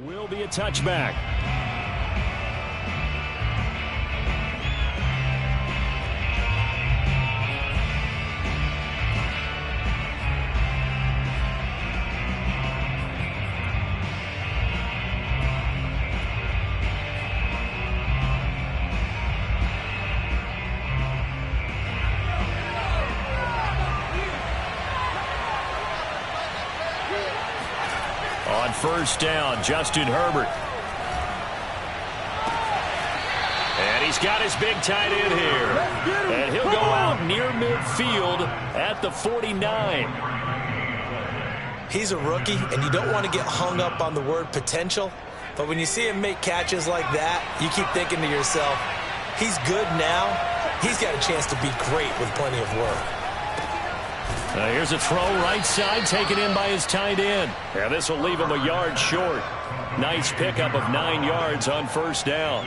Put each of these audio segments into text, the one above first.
Will be a touchback. On first down, Justin Herbert. And he's got his big tight end here. And he'll go out near midfield at the 49. He's a rookie, and you don't want to get hung up on the word potential. But when you see him make catches like that, you keep thinking to yourself, he's good now. He's got a chance to be great with plenty of work. Here's a throw right side taken in by his tight end. And this will leave him a yard short. Nice pickup of 9 yards on first down.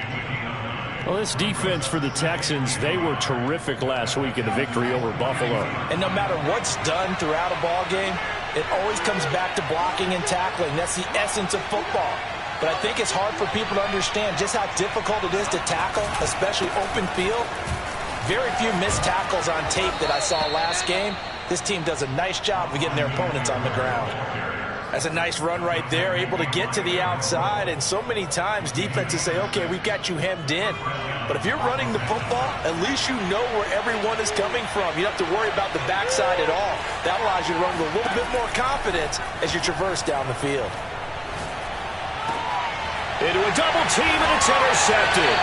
Well, this defense for the Texans, they were terrific last week in the victory over Buffalo. And no matter what's done throughout a ball game, it always comes back to blocking and tackling. That's the essence of football. But I think it's hard for people to understand just how difficult it is to tackle, especially open field. Very few missed tackles on tape that I saw last game. This team does a nice job of getting their opponents on the ground. That's a nice run right there, able to get to the outside. And so many times defenses say, okay, we've got you hemmed in. But if you're running the football, at least you know where everyone is coming from. You don't have to worry about the backside at all. That allows you to run with a little bit more confidence as you traverse down the field. Into a double team, and it's intercepted.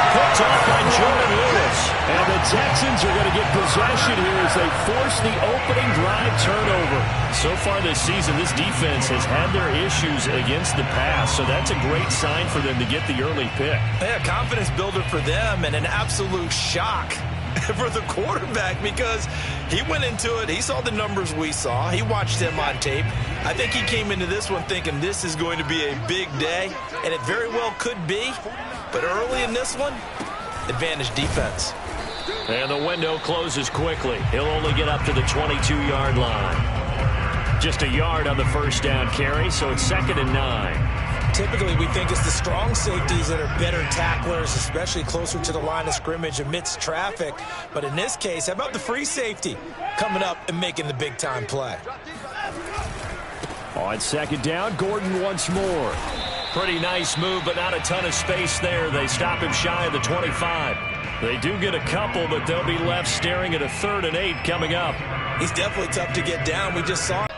Picked off by Jordan Lewis. And the Texans are going to get possession here as they force the opening drive turnover. So far this season, this defense has had their issues against the pass, so that's a great sign for them to get the early pick. Yeah, confidence builder for them and an absolute shock for the quarterback because he went into it. He saw the numbers we saw. He watched them on tape. I think he came into this one thinking this is going to be a big day, and it very well could be. But early in this one, advantage defense. And the window closes quickly. He'll only get up to the 22-yard line. Just a yard on the first down carry, so it's 2nd and 9. Typically, we think it's the strong safeties that are better tacklers, especially closer to the line of scrimmage amidst traffic. But in this case, how about the free safety coming up and making the big-time play? On 2nd down, Gordon once more. Pretty nice move, but not a ton of space there. They stop him shy of the 25. They do get a couple, but they'll be left staring at a 3rd and 8 coming up. He's definitely tough to get down. We just saw it.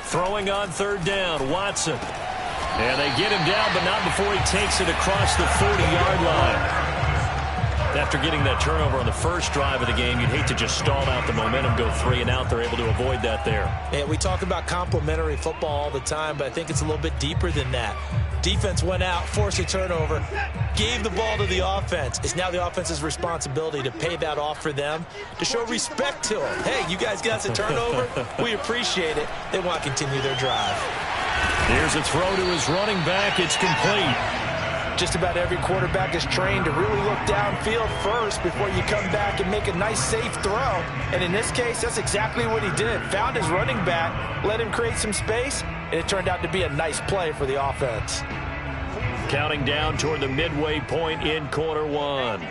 Throwing on 3rd down, Watson. And they get him down, but not before he takes it across the 40-yard line. After getting that turnover on the first drive of the game, you'd hate to just stall out the momentum, go 3 and out. They're able to avoid that there. Yeah, we talk about complementary football all the time, but I think it's a little bit deeper than that. Defense went out, forced a turnover, gave the ball to the offense. It's now the offense's responsibility to pay that off for them, to show respect to them. Hey, you guys got us a turnover. We appreciate it. They want to continue their drive. Here's a throw to his running back. It's complete. Just about every quarterback is trained to really look downfield first before you come back and make a nice, safe throw. And in this case, that's exactly what he did. Found his running back, let him create some space, and it turned out to be a nice play for the offense. Counting down toward the midway point in quarter 1.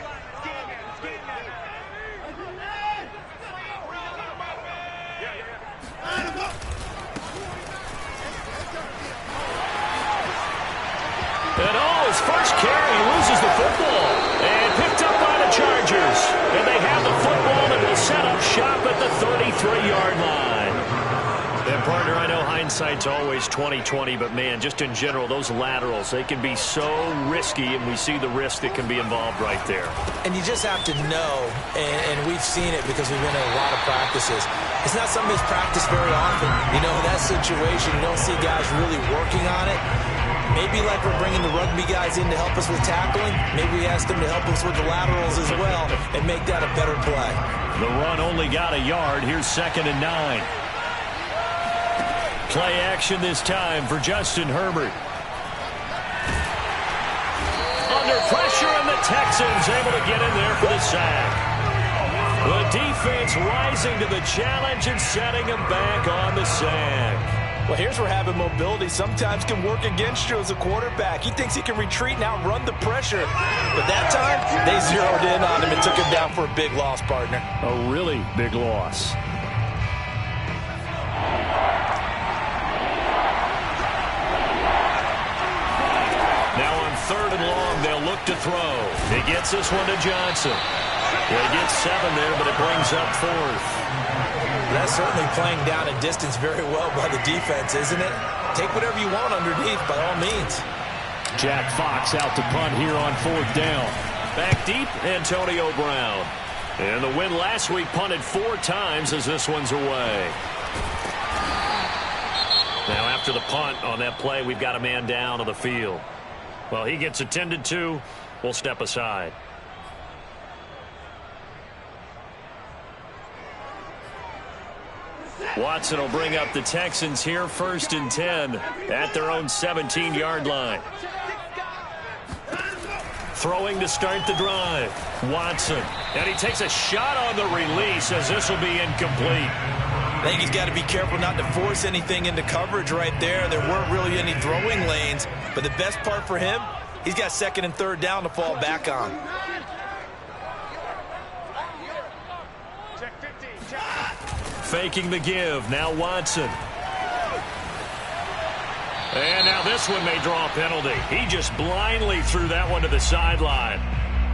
And his first carry, loses the football. And picked up by the Chargers. And they have the football and will set up shop at the 33-yard line. And partner, I know hindsight's always 20/20, but man, just in general, those laterals, they can be so risky, and we see the risk that can be involved right there. And you just have to know, and we've seen it because we've been in a lot of practices. It's not something that's practiced very often. You know, in that situation, you don't see guys really working on it. Maybe like we're bringing the rugby guys in to help us with tackling, maybe we ask them to help us with the laterals as well and make that a better play. The run only got a yard. Here's 2nd and 9. Play action this time for Justin Herbert. Under pressure, and the Texans able to get in there for the sack. The defense rising to the challenge and setting him back on the sack. Well, here's where having mobility sometimes can work against you as a quarterback. He thinks he can retreat and outrun the pressure. But that time, they zeroed in on him and took him down for a big loss, partner. A really big loss. Now on 3rd and long, they'll look to throw. He gets this one to Johnson. They get 7 there, but it brings up 4th. That's certainly playing down a distance very well by the defense, isn't it? Take whatever you want underneath, by all means. Jack Fox out to punt here on 4th down. Back deep, Antonio Brown. And the win last week punted 4 times as this one's away. Now after the punt on that play, we've got a man down on the field. Well, he gets attended to. We'll step aside. Watson will bring up the Texans here 1st and 10 at their own 17-yard line. Throwing to start the drive. Watson. And he takes a shot on the release as this will be incomplete. I think he's got to be careful not to force anything into coverage right there. There weren't really any throwing lanes. But the best part for him, he's got 2nd and 3rd down to fall back on. Faking the give. Now Watson. And now this one may draw a penalty. He just blindly threw that one to the sideline.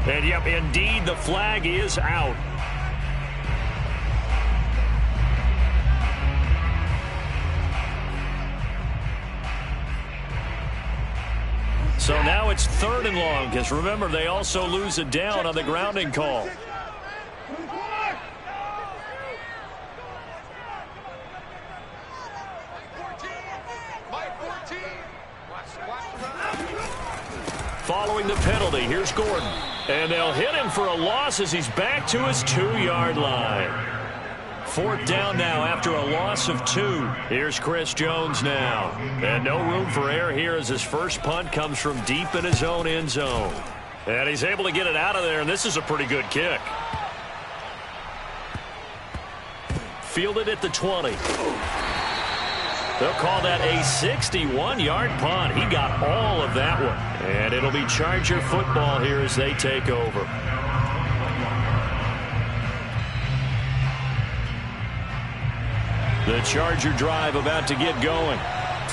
And yep, indeed, the flag is out. So now it's 3rd and long, because remember, they also lose a down on the grounding call. Following the penalty, here's Gordon. And they'll hit him for a loss as he's back to his 2-yard line. 4th down now after a loss of 2. Here's Chris Jones now. And no room for error here as his first punt comes from deep in his own end zone. And he's able to get it out of there, and this is a pretty good kick. Fielded at the 20. They'll call that a 61-yard punt. He got all of that one. And it'll be Charger football here as they take over. The Charger drive about to get going.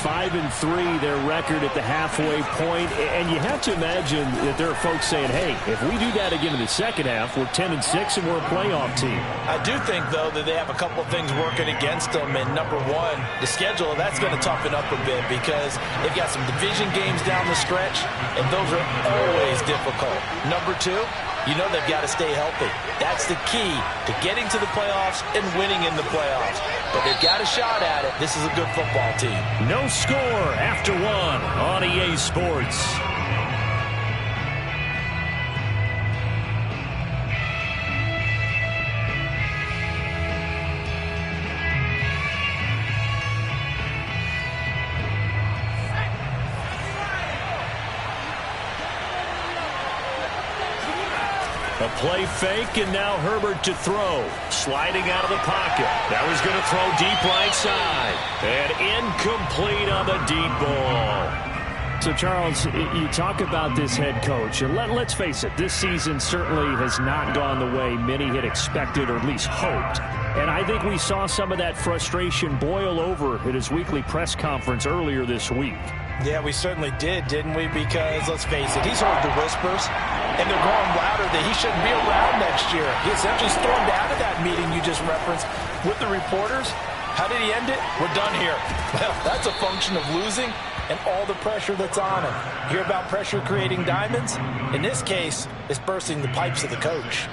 5-3, their record at the halfway point. And you have to imagine that there are folks saying, hey, if we do that again in the second half, we're 10-6 and we're a playoff team. I do think, though, that they have a couple of things working against them. And number one, the schedule, that's going to toughen up a bit because they've got some division games down the stretch, and those are always difficult. Number two, you know they've got to stay healthy. That's the key to getting to the playoffs and winning in the playoffs. But they've got a shot at it. This is a good football team. No score after 1 on EA Sports. A play fake, and now Herbert to throw. Sliding out of the pocket. Now he's going to throw deep right side. And incomplete on the deep ball. So, Charles, you talk about this head coach. And let's face it, this season certainly has not gone the way many had expected or at least hoped. And I think we saw some of that frustration boil over at his weekly press conference earlier this week. Yeah, we certainly did, didn't we? Because, let's face it, he's heard the whispers, and they're growing louder that he shouldn't be around next year. He essentially stormed out of that meeting you just referenced with the reporters. How did he end it? We're done here. Well, that's a function of losing and all the pressure that's on him. Hear about pressure creating diamonds? In this case, it's bursting the pipes of the coach.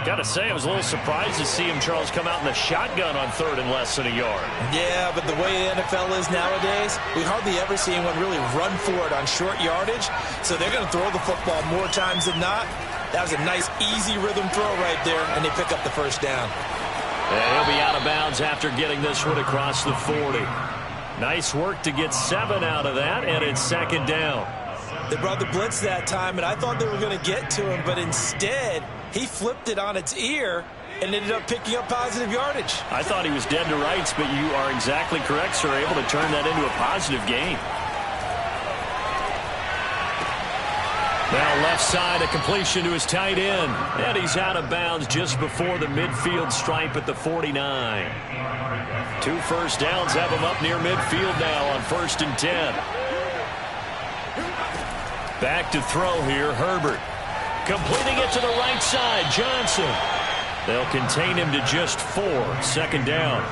Got to say, I was a little surprised to see him, Charles, come out in the shotgun on 3rd and less than a yard. Yeah, but the way the NFL is nowadays, we hardly ever see anyone really run for it on short yardage. So they're going to throw the football more times than not. That was a nice, easy rhythm throw right there, and they pick up the first down. And he'll be out of bounds after getting this one across the 40. Nice work to get 7 out of that, and it's 2nd down. They brought the blitz that time, and I thought they were going to get to him, but instead, he flipped it on its ear and ended up picking up positive yardage. I thought he was dead to rights, but you are exactly correct, sir, able to turn that into a positive gain. Now left side, a completion to his tight end. And he's out of bounds just before the midfield stripe at the 49. 2 first downs have him up near midfield now on 1st and 10. Back to throw here, Herbert. Completing it to the right side, Johnson. They'll contain him to just 4, 2nd down.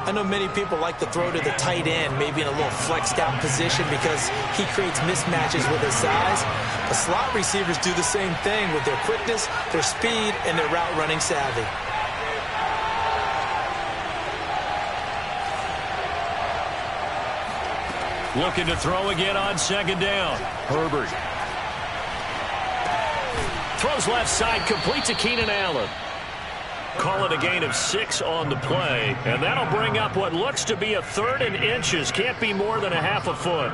I know many people like to throw to the tight end, maybe in a little flexed out position because he creates mismatches with his size. The slot receivers do the same thing with their quickness, their speed, and their route running savvy. Looking to throw again on 2nd down. Herbert. Throws left side, complete to Keenan Allen. Call it a gain of 6 on the play, and that'll bring up what looks to be a 3rd and inches. Can't be more than a half a foot.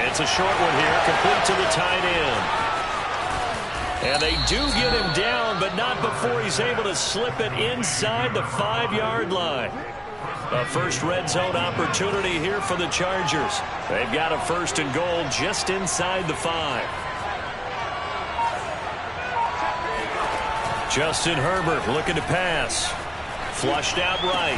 It's a short one here, complete to the tight end. And they do get him down, but not before he's able to slip it inside the 5-yard line. A first red zone opportunity here for the Chargers. They've got a 1st and goal just inside the 5. Justin Herbert looking to pass. Flushed out right.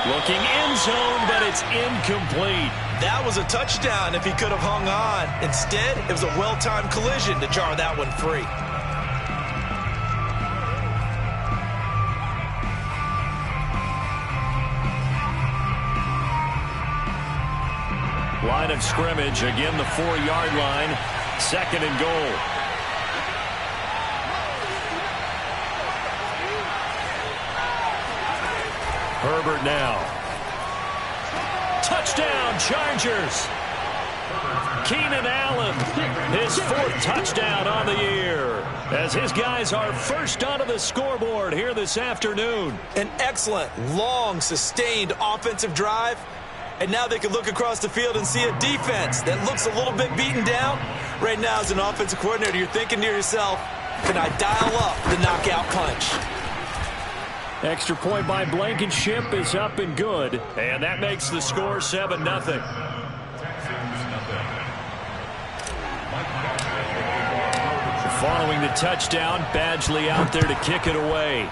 Looking end zone, but it's incomplete. That was a touchdown if he could have hung on. Instead, it was a well-timed collision to jar that one free. Line of scrimmage, again the 4-yard line. 2nd and goal. Herbert now. Touchdown, Chargers. Keenan Allen, his 4th touchdown on the year, as his guys are first onto the scoreboard here this afternoon. An excellent, long, sustained offensive drive. And now they can look across the field and see a defense that looks a little bit beaten down. Right now, as an offensive coordinator, you're thinking to yourself, can I dial up the knockout punch? Extra point by Blankenship is up and good. And that makes the score 7-0. Following the touchdown, Badgley out there to kick it away.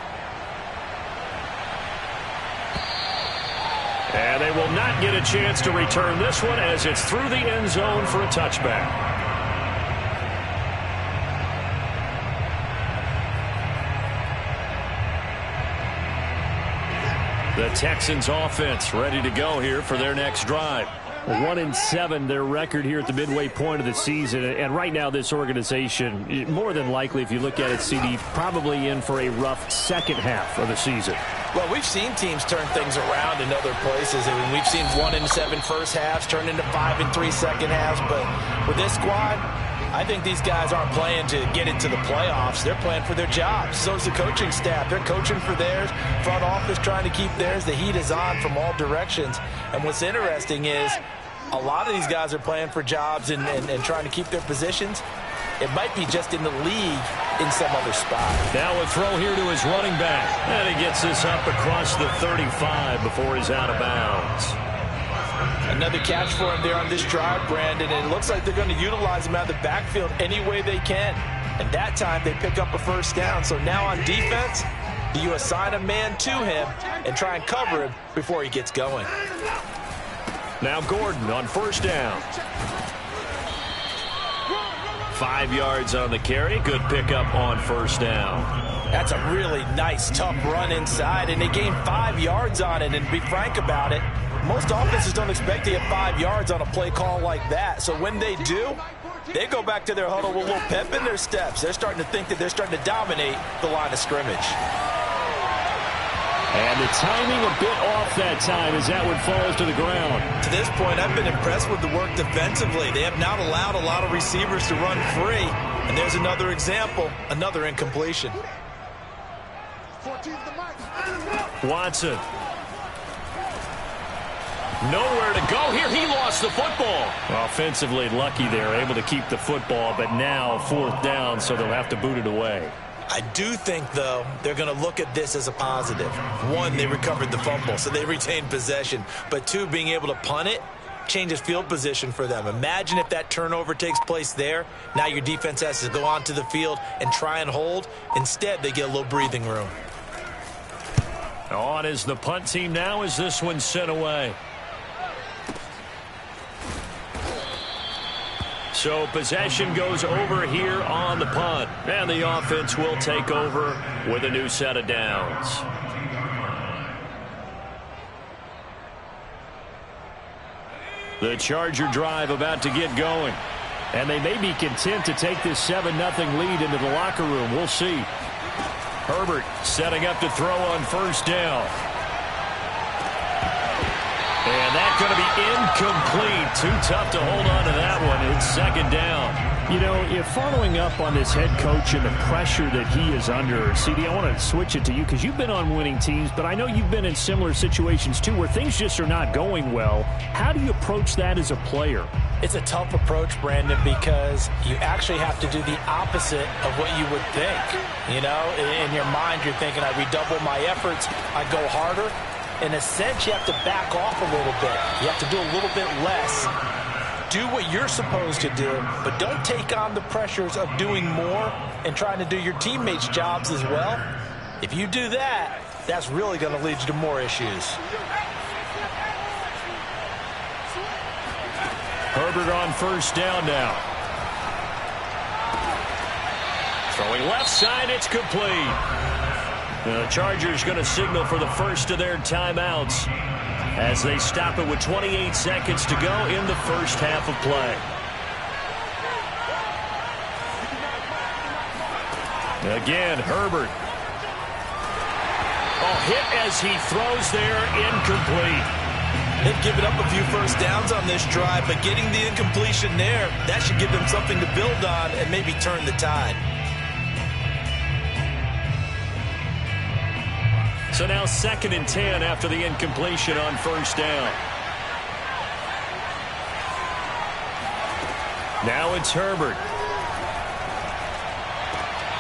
And they will not get a chance to return this one as it's through the end zone for a touchback. The Texans offense ready to go here for their next drive. 1-7 their record here at the midway point of the season, and right now this organization, more than likely if you look at it, CD, probably in for a rough second half of the season. Well, we've seen teams turn things around in other places. I mean, we've seen 1-7 first halves turn into 5-3 second halves, but with this squad, I think these guys aren't playing to get into the playoffs. They're playing for their jobs. So is the coaching staff. They're coaching for theirs. Front office trying to keep theirs. The heat is on from all directions. And what's interesting is a lot of these guys are playing for jobs and trying to keep their positions. It might be just in the league in some other spot. Now a throw here to his running back. And he gets this up across the 35 before he's out of bounds. Another catch for him there on this drive, Brandon, and it looks like they're going to utilize him out of the backfield any way they can. And that time they pick up a first down. So now on defense, do you assign a man to him and try and cover him before he gets going? Now Gordon on first down. 5 yards on the carry. Good pickup on first down. That's a really nice, tough run inside, and they gained 5 yards on it. And to be frank about it, most offenses don't expect to get 5 yards on a play call like that. So when they do, they go back to their huddle with a little pep in their steps. They're starting to think that they're starting to dominate the line of scrimmage. And the timing a bit off that time as that one falls to the ground. To this point, I've been impressed with the work defensively. They have not allowed a lot of receivers to run free. And there's another example, another incompletion. Watson. Nowhere to go here. He lost the football. Offensively lucky there, able to keep the football, but now 4th down, so they'll have to boot it away. I do think, though, they're going to look at this as a positive. 1, they recovered the fumble, so they retained possession. But 2, being able to punt it changes field position for them. Imagine if that turnover takes place there. Now your defense has to go onto the field and try and hold. Instead, they get a little breathing room. On is the punt team now as this one's sent away. So possession goes over here on the punt. And the offense will take over with a new set of downs. The Charger drive about to get going. And they may be content to take this 7-0 lead into the locker room. We'll see. Herbert setting up to throw on 1st down. And that's going to be incomplete. Too tough to hold on to that one. It's 2nd down. You know, if following up on this head coach and the pressure that he is under, CD, I want to switch it to you because you've been on winning teams, but I know you've been in similar situations too where things just are not going well. How do you approach that as a player? It's a tough approach, Brandon, because you actually have to do the opposite of what you would think. You know, in your mind, you're thinking, I redouble my efforts, I go harder. In a sense, you have to back off a little bit. You have to do a little bit less. Do what you're supposed to do, but don't take on the pressures of doing more and trying to do your teammates' jobs as well. If you do that, that's really going to lead you to more issues. Herbert on 1st down now. Throwing left side, it's complete. The Chargers going to signal for the first of their timeouts as they stop it with 28 seconds to go in the first half of play. Again, Herbert. Hit as he throws there, incomplete. They've given up a few first downs on this drive, but getting the incompletion there, that should give them something to build on and maybe turn the tide. So now 2nd and 10 after the incompletion on 1st down. Now it's Herbert.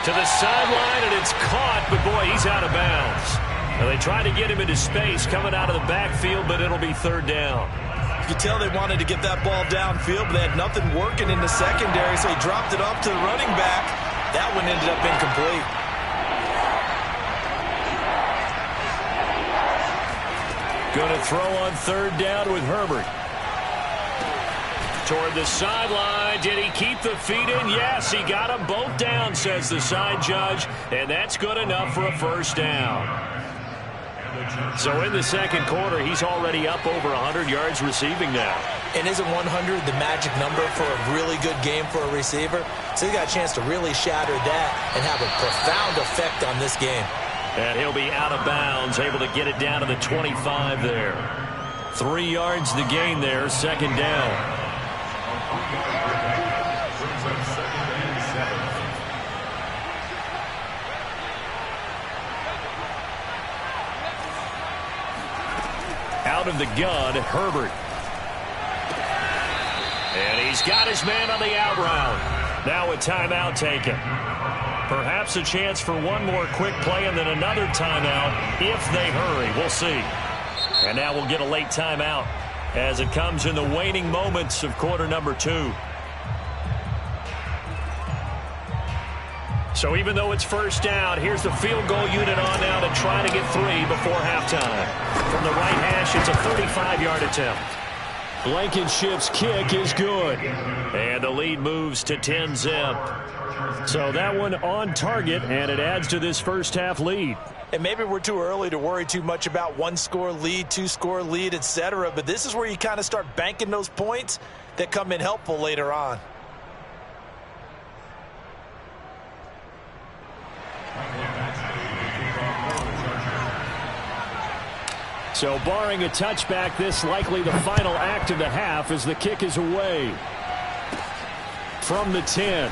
To the sideline, and it's caught, but boy, he's out of bounds. Now they try to get him into space coming out of the backfield, but it'll be 3rd down. You can tell they wanted to get that ball downfield, but they had nothing working in the secondary, so he dropped it up to the running back. That one ended up incomplete. Going to throw on 3rd down with Herbert. Toward the sideline. Did he keep the feet in? Yes, he got them both down, says the side judge. And that's good enough for a 1st down. So in the 2nd quarter, he's already up over 100 yards receiving now. And isn't 100 the magic number for a really good game for a receiver? So he got a chance to really shatter that and have a profound effect on this game. And he'll be out of bounds, able to get it down to the 25 there. 3 yards to gain there, 2nd down. Out of the gun, Herbert. And he's got his man on the out route. Now a timeout taken. Perhaps a chance for one more quick play and then another timeout if they hurry. We'll see. And now we'll get a late timeout as it comes in the waning moments of quarter number 2. So even though it's 1st down, here's the field goal unit on now to try to get 3 before halftime. From the right hash, it's a 35-yard attempt. Blankenship's kick is good. And the lead moves to 10-zip. So that one on target, and it adds to this first half lead. And maybe we're too early to worry too much about 1-score lead, 2-score lead, etc. But this is where you kind of start banking those points that come in helpful later on. So barring a touchback, this likely the final act of the half as the kick is away. From the 10.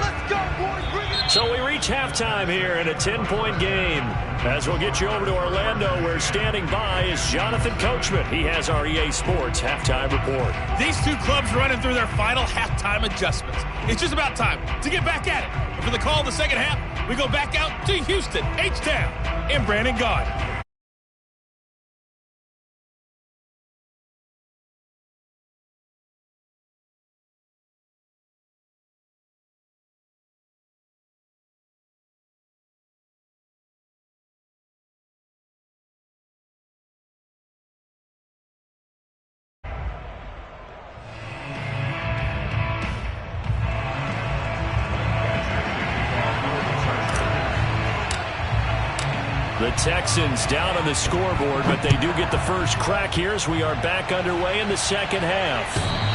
Let's go, boys. Bring it. So we reach halftime here in a 10-point game. As we'll get you over to Orlando, where standing by is Jonathan Coachman. He has our EA Sports halftime report. These two clubs running through their final halftime adjustments. It's just about time to get back at it. And for the call of the second half, we go back out to Houston, H-Town, and Brandon Gaud. The Texans down on the scoreboard, but they do get the first crack here as we are back underway in the second half.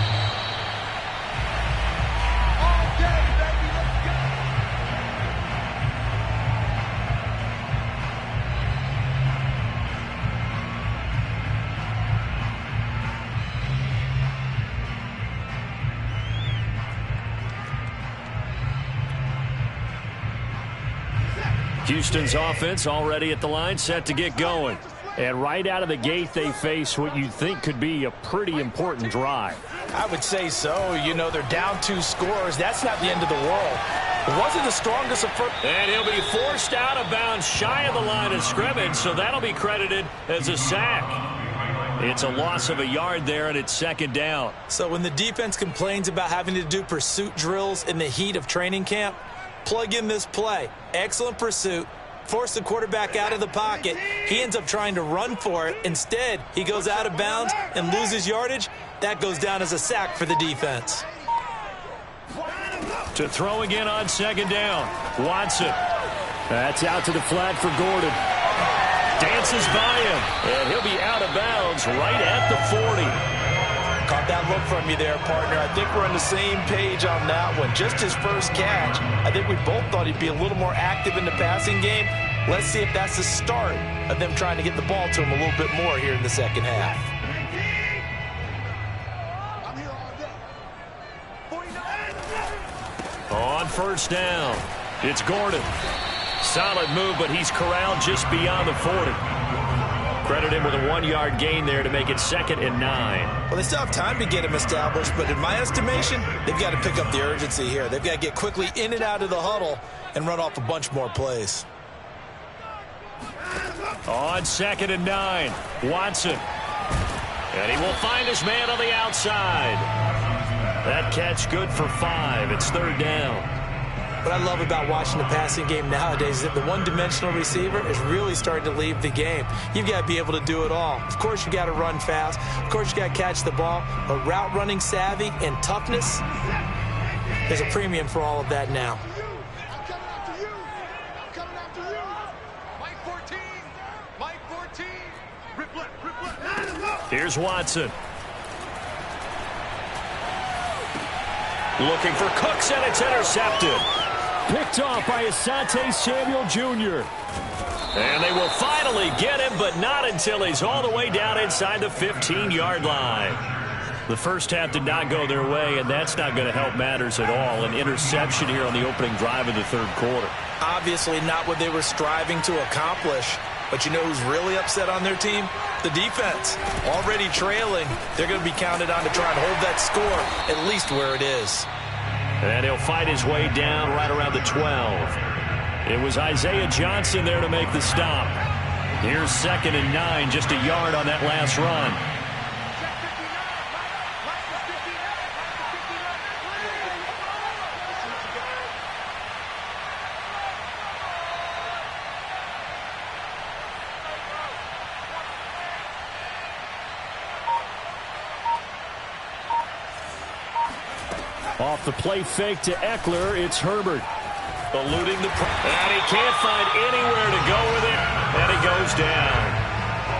Houston's offense already at the line, set to get going. And right out of the gate, they face what you think could be a pretty important drive. I would say so. You know, they're down 2 scores. That's not the end of the world. It wasn't the strongest of first. And he'll be forced out of bounds shy of the line of scrimmage, so that'll be credited as a sack. It's a loss of a yard there, and it's second down. So when the defense complains about having to do pursuit drills in the heat of training camp, plug in this play. Excellent pursuit. Force the quarterback out of the pocket. He ends up trying to run for it. Instead, he goes out of bounds and loses yardage. That goes down as a sack for the defense. To throw again on second down. Watson. That's out to the flat for Gordon. Dances by him. And he'll be out of bounds right at the 40. Caught that look from you there, partner. I think we're on the same page on that one. Just his first catch. I think we both thought he'd be a little more active in the passing game. Let's see if that's the start of them trying to get the ball to him a little bit more here in the second half. On first down, it's Gordon. Solid move, but he's corralled just beyond the 40. Credit him with a 1-yard gain there to make it 2nd and 9. Well, they still have time to get him established, but in my estimation, they've got to pick up the urgency here. They've got to get quickly in and out of the huddle and run off a bunch more plays. On 2nd and 9, Watson. And he will find his man on the outside. That catch good for 5. It's 3rd down. What I love about watching the passing game nowadays is that the one-dimensional receiver is really starting to leave the game. You've got to be able to do it all. Of course, you got to run fast. Of course, you got to catch the ball. But route running savvy and toughness, there's a premium for all of that now. I'm coming after you. I'm coming after you. Mike 14. Mike 14. Rip left. Here's Watson. Looking for Cooks, and it's intercepted. Picked off by Asante Samuel Jr. And they will finally get him, but not until he's all the way down inside the 15-yard line. The first half did not go their way, and that's not going to help matters at all. An interception here on the opening drive of the 3rd quarter. Obviously not what they were striving to accomplish. But you know who's really upset on their team? The defense. Already trailing. They're going to be counted on to try and hold that score at least where it is. And he'll fight his way down right around the 12. It was Isaiah Johnson there to make the stop. Here's 2nd and 9, just a yard on that last run. Off the play fake to Eckler, it's Herbert. Eluding the and he can't find anywhere to go with it, and he goes down.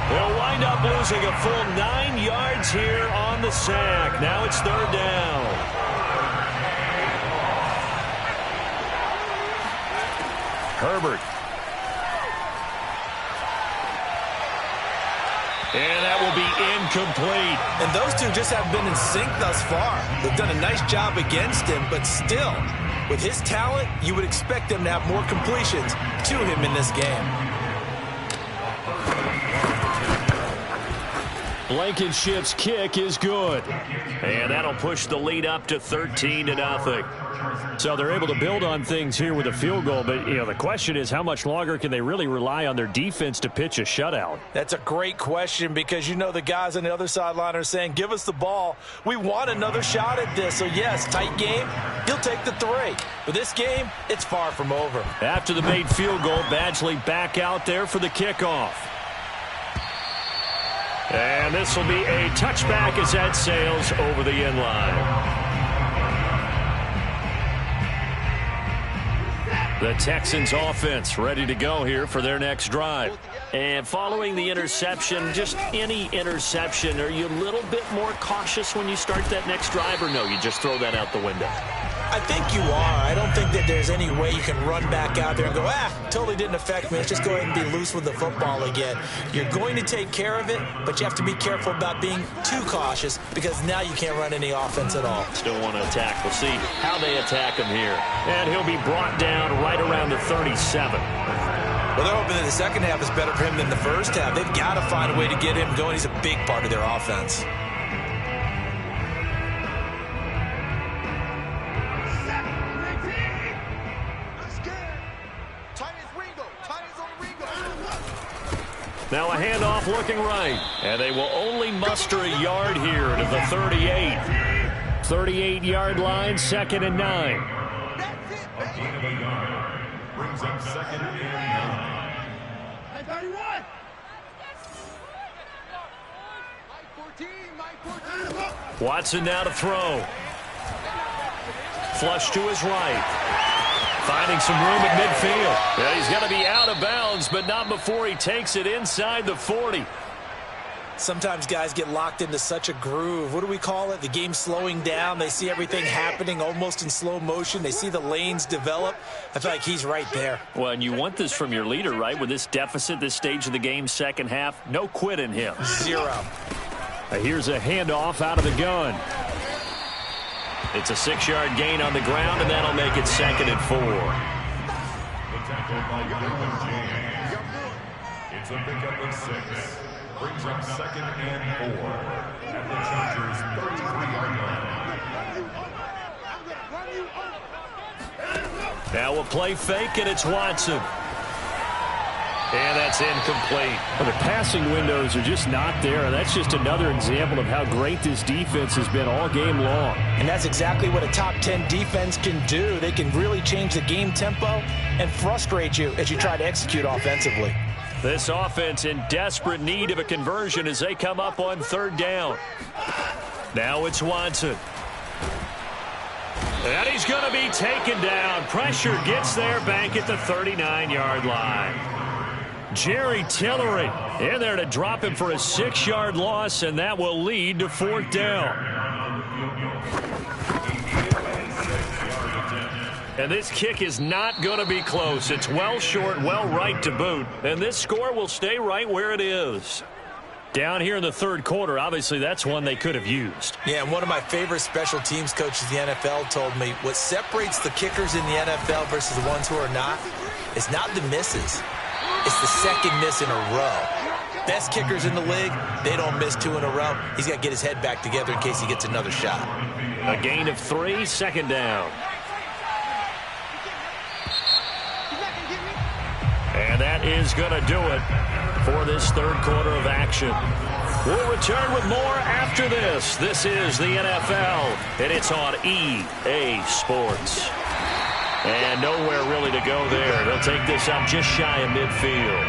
They'll wind up losing a full 9 yards here on the sack. Now it's 3rd down. Herbert complete. And those two just haven't been in sync thus far. They've done a nice job against him, but still, with his talent, you would expect them to have more completions to him in this game. Blankenship's kick is good. And that'll push the lead up to 13-0. So they're able to build on things here with a field goal, but the question is how much longer can they really rely on their defense to pitch a shutout? That's a great question because the guys on the other sideline are saying, give us the ball. We want another shot at this. So, yes, tight game. He'll take the 3. But this game, it's far from over. After the made field goal, Badgley back out there for the kickoff. And this will be a touchback as that sails over the end line. The Texans offense ready to go here for their next drive. And following the interception, just any interception, are you a little bit more cautious when you start that next drive, or no, you just throw that out the window? I think you are. I don't think that there's any way you can run back out there and go, totally didn't affect me. Let's just go ahead and be loose with the football again. You're going to take care of it, but you have to be careful about being too cautious because now you can't run any offense at all. Still want to attack. We'll see how they attack him here. And he'll be brought down right around the 37. Well, they're hoping that the second half is better for him than the first half. They've got to find a way to get him going. He's a big part of their offense. Now a handoff looking right. And they will only muster a yard here to the 38. 38-yard line, 2nd and 9. Brings up 2nd and 9. Watson now to throw. Flush to his right. Finding some room at midfield. Yeah, he's going to be out of bounds, but not before he takes it inside the 40. Sometimes guys get locked into such a groove. What do we call it? The game slowing down. They see everything happening almost in slow motion. They see the lanes develop. I feel like he's right there. Well, and you want this from your leader, right? With this deficit, this stage of the game, second half, no quit in him. 0. Here's a handoff out of the gun. It's a 6-yard gain on the ground, and that'll make it 2nd and 4. The tackle by James. It's a pickup of 6. Brings up 2nd and 4. At the Chargers' 33-yard line. Now a play fake, and it's Watson. And that's incomplete. Well, the passing windows are just not there. That's just another example of how great this defense has been all game long. And that's exactly what a top 10 defense can do. They can really change the game tempo and frustrate you as you try to execute offensively. This offense in desperate need of a conversion as they come up on 3rd down. Now it's Watson. And he's going to be taken down. Pressure gets there back at the 39-yard line. Jerry Tillery in there to drop him for a 6-yard loss, and that will lead to 4th down. And this kick is not going to be close. It's well short, well right to boot, and this score will stay right where it is. Down here in the 3rd quarter, obviously that's one they could have used. Yeah, and one of my favorite special teams coaches in the NFL told me what separates the kickers in the NFL versus the ones who are not is not the misses. It's the second miss in a row. Best kickers in the league, they don't miss 2 in a row. He's got to get his head back together in case he gets another shot. A gain of 3, 2nd down. And that is going to do it for this 3rd quarter of action. We'll return with more after this. This is the NFL, and it's on EA Sports. And nowhere really to go there. They'll take this up just shy of midfield.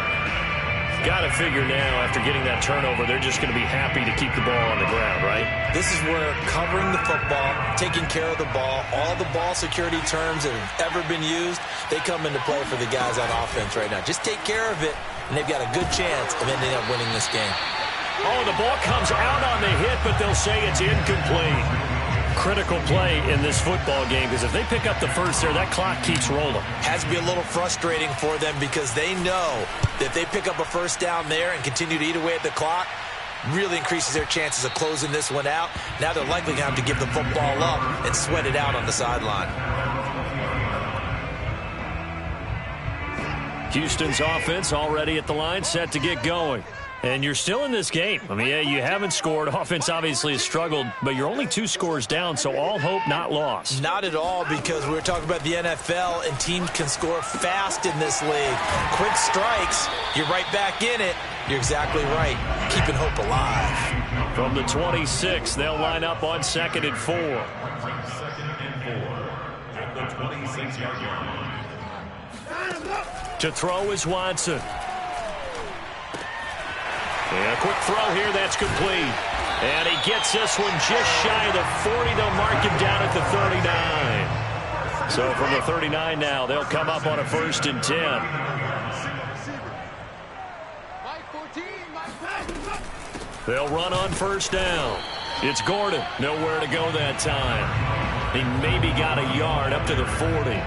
Got to figure now, after getting that turnover, they're just going to be happy to keep the ball on the ground, right? This is where covering the football, taking care of the ball, all the ball security terms that have ever been used, they come into play for the guys on offense right now. Just take care of it, and they've got a good chance of ending up winning this game. Oh, the ball comes out on the hit, but they'll say it's incomplete. Critical play in this football game, because if they pick up the first there, that clock keeps rolling. Has to be a little frustrating for them because they know that if they pick up a first down there and continue to eat away at the clock, really increases their chances of closing this one out. Now they're likely going to have to give the football up and sweat it out on the sideline. Houston's offense already at the line, set to get going. And you're still in this game. I mean, yeah, you haven't scored. Offense obviously has struggled, but you're only 2 scores down, so all hope not lost. Not at all, because we were talking about the NFL, and teams can score fast in this league. Quick strikes, you're right back in it. You're exactly right. Keeping hope alive. From the 26, they'll line up on 2nd and 4. 2nd and 4 at the 26-yard line. To throw is Watson. And a quick throw here, that's complete. And he gets this one just shy of the 40. They'll mark him down at the 39. So from the 39 now, they'll come up on a 1st and 10. They'll run on 1st down. It's Gordon. Nowhere to go that time. He maybe got a yard up to the 40.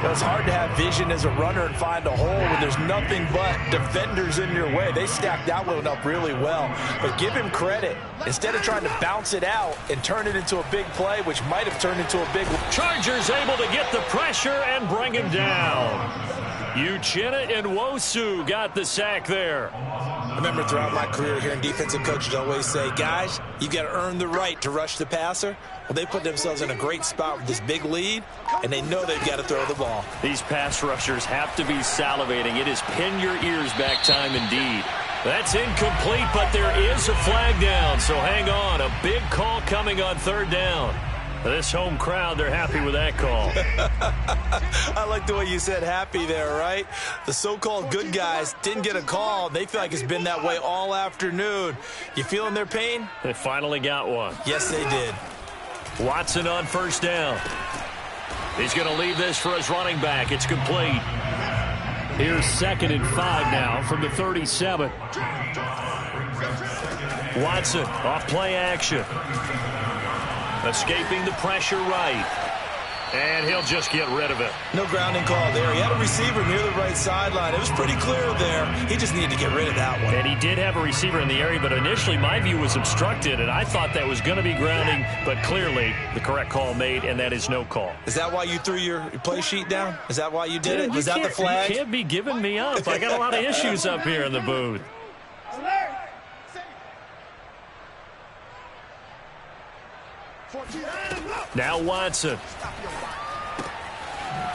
It's hard to have vision as a runner and find a hole when there's nothing but defenders in your way. They stacked that one up really well. But give him credit. Instead of trying to bounce it out and turn it into a big play, which might have turned into a big... Chargers able to get the pressure and bring him down. Uchenna and Nwosu got the sack there. I remember throughout my career hearing defensive coaches always say, guys, you got to earn the right to rush the passer. Well, they put themselves in a great spot with this big lead, and they know they've got to throw the ball. These pass rushers have to be salivating. It is pin your ears back time indeed. That's incomplete, but there is a flag down, so hang on. A big call coming on 3rd down. This home crowd, they're happy with that call. I like the way you said happy there, right? The so-called good guys didn't get a call. They feel like it's been that way all afternoon. You feeling their pain? They finally got one. Yes, they did. Watson on 1st down. He's going to leave this for his running back. It's complete. Here's 2nd and 5 now from the 37. Watson off play action. Escaping the pressure right. And he'll just get rid of it. No grounding call there. He had a receiver near the right sideline. It was pretty clear there. He just needed to get rid of that one. And he did have a receiver in the area, but initially my view was obstructed, and I thought that was going to be grounding, but clearly the correct call made, and that is no call. Is that why you threw your play sheet down? Is that why you did it? Was that the flag? You can't be giving me up. I got a lot of issues up here in the booth. Now Watson.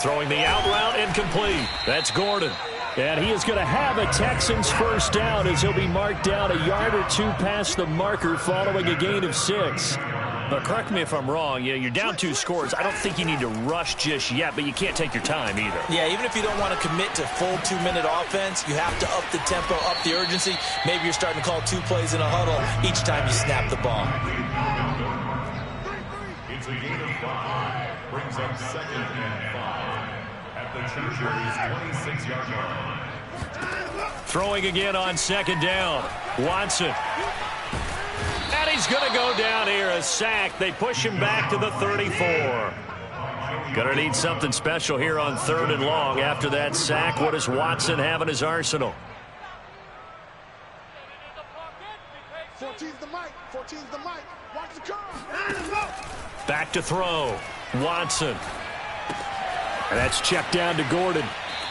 Throwing the out route, incomplete. That's Gordon. And he is going to have a Texans 1st down as he'll be marked down a yard or 2 past the marker following a gain of 6. But correct me if I'm wrong, you're down 2 scores. I don't think you need to rush just yet, but you can't take your time either. Yeah, even if you don't want to commit to full 2-minute offense, you have to up the tempo, up the urgency. Maybe you're starting to call 2 plays in a huddle each time you snap the ball. It's a gain of 5. Brings up 2nd and 5 at the Chargers' 26-yard line. Throwing again on 2nd down. Watson. And he's going to go down here, a sack. They push him back to the 34. Going to need something special here on 3rd and long. After that sack, what does Watson have in his arsenal? 14's the mic. 14's the mic. Watch the curve. Back to throw. Watson. And that's checked down to Gordon.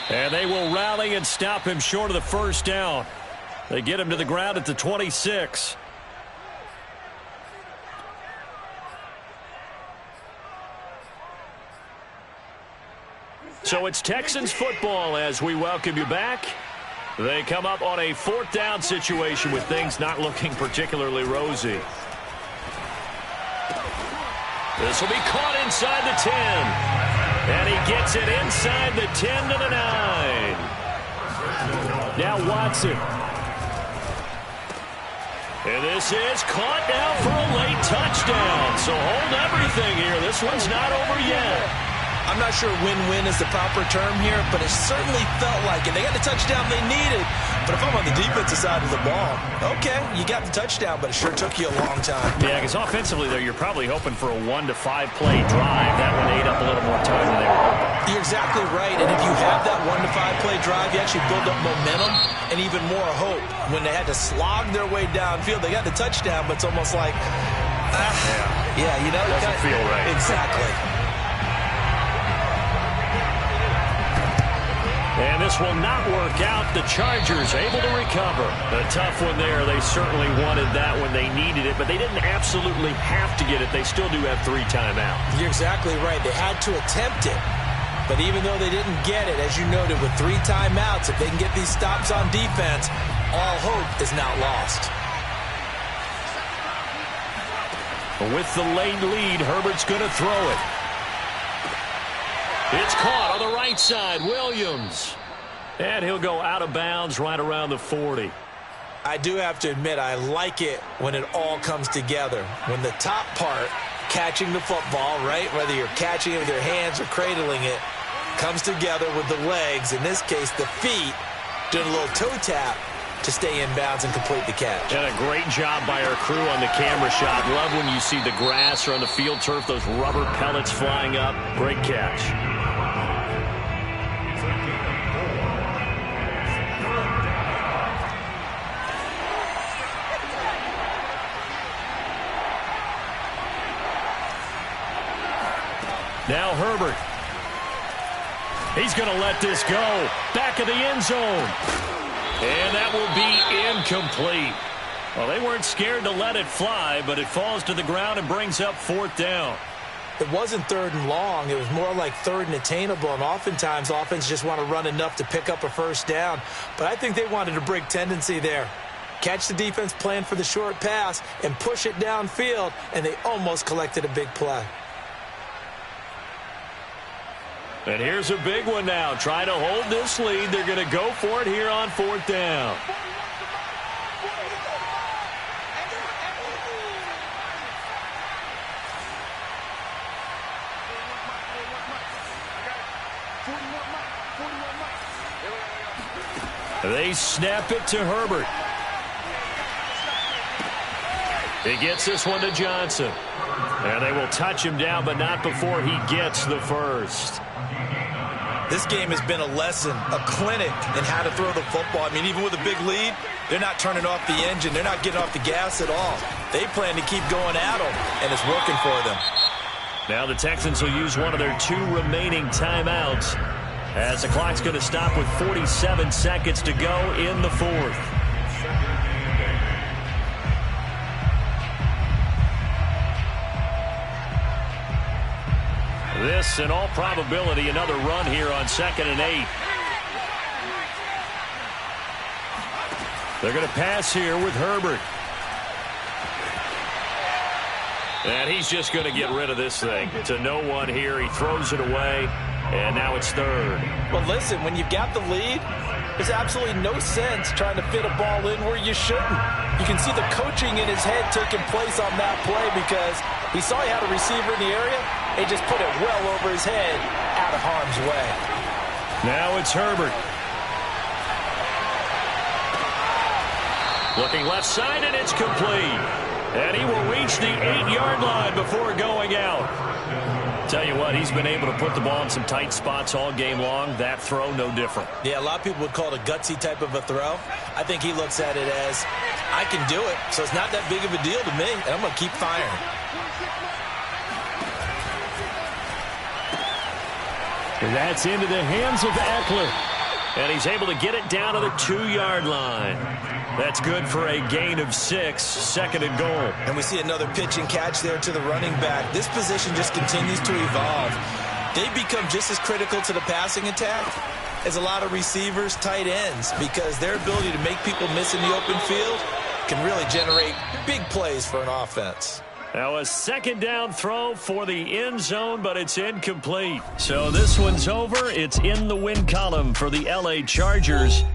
And they will rally and stop him short of the 1st down. They get him to the ground at the 26. So it's Texans football as we welcome you back. They come up on a 4th down situation with things not looking particularly rosy. This will be caught inside the 10. And he gets it inside the 10 to the 9. Now Watson. And this is caught now for a late touchdown. So hold everything here. This one's not over yet. I'm not sure win-win is the proper term here, but it certainly felt like it. They got the touchdown they needed. But if I'm on the defensive side of the ball, okay, you got the touchdown, but it sure took you a long time. Yeah, because offensively, though, you're probably hoping for a 1 to 5 play drive. That one ate up a little more time than they were hoping. You're exactly right, and if you have that 1 to 5 play drive, you actually build up momentum and even more hope. When they had to slog their way downfield, they got the touchdown, but it's almost like, yeah, you know, doesn't feel right. Exactly. And this will not work out. The Chargers able to recover. A tough one there. They certainly wanted that when they needed it, but they didn't absolutely have to get it. They still do have 3 timeouts. You're exactly right. They had to attempt it. But even though they didn't get it, as you noted, with 3 timeouts, if they can get these stops on defense, all hope is not lost. With the late lead, Herbert's going to throw it. It's caught on the right side. Williams. And he'll go out of bounds right around the 40. I do have to admit, I like it when it all comes together. When the top part, catching the football, right, whether you're catching it with your hands or cradling it, comes together with the legs, in this case the feet, doing a little toe tap to stay in bounds and complete the catch. And a great job by our crew on the camera shot. Love when you see the grass or on the field turf, those rubber pellets flying up. Great catch. Now Herbert. He's going to let this go. Back of the end zone. And that will be incomplete. Well, they weren't scared to let it fly, but it falls to the ground and brings up 4th down. It wasn't 3rd and long. It was more like 3rd and attainable, and oftentimes offense just want to run enough to pick up a 1st down. But I think they wanted a break tendency there. Catch the defense plan for the short pass and push it downfield, and they almost collected a big play. And here's a big one now. Trying to hold this lead. They're going to go for it here on 4th down. They snap it to Herbert. He gets this one to Johnson. And they will touch him down, but not before he gets the first. This game has been a lesson, a clinic in how to throw the football. I mean, even with a big lead, they're not turning off the engine. They're not getting off the gas at all. They plan to keep going at them, and it's working for them. Now the Texans will use one of their 2 remaining timeouts as the clock's going to stop with 47 seconds to go in the 4th. This, in all probability, another run here on 2nd and 8. They're going to pass here with Herbert. And he's just going to get rid of this thing. To no one here. He throws it away. And now it's 3rd. Well, listen, when you've got the lead, there's absolutely no sense trying to fit a ball in where you shouldn't. You can see the coaching in his head taking place on that play because he saw he had a receiver in the area. He just put it well over his head, out of harm's way. Now it's Herbert. Looking left side, and it's complete. And he will reach the 8-yard line before going out. Tell you what, he's been able to put the ball in some tight spots all game long. That throw, no different. Yeah, a lot of people would call it a gutsy type of a throw. I think he looks at it as, I can do it, so it's not that big of a deal to me, and I'm going to keep firing. And that's into the hands of Eckler. And he's able to get it down to the 2-yard line. That's good for a gain of 6, 2nd and goal. And we see another pitch and catch there to the running back. This position just continues to evolve. They become just as critical to the passing attack as a lot of receivers, tight ends, because their ability to make people miss in the open field can really generate big plays for an offense. Now a 2nd down throw for the end zone, but it's incomplete. So this one's over. It's in the win column for the LA Chargers.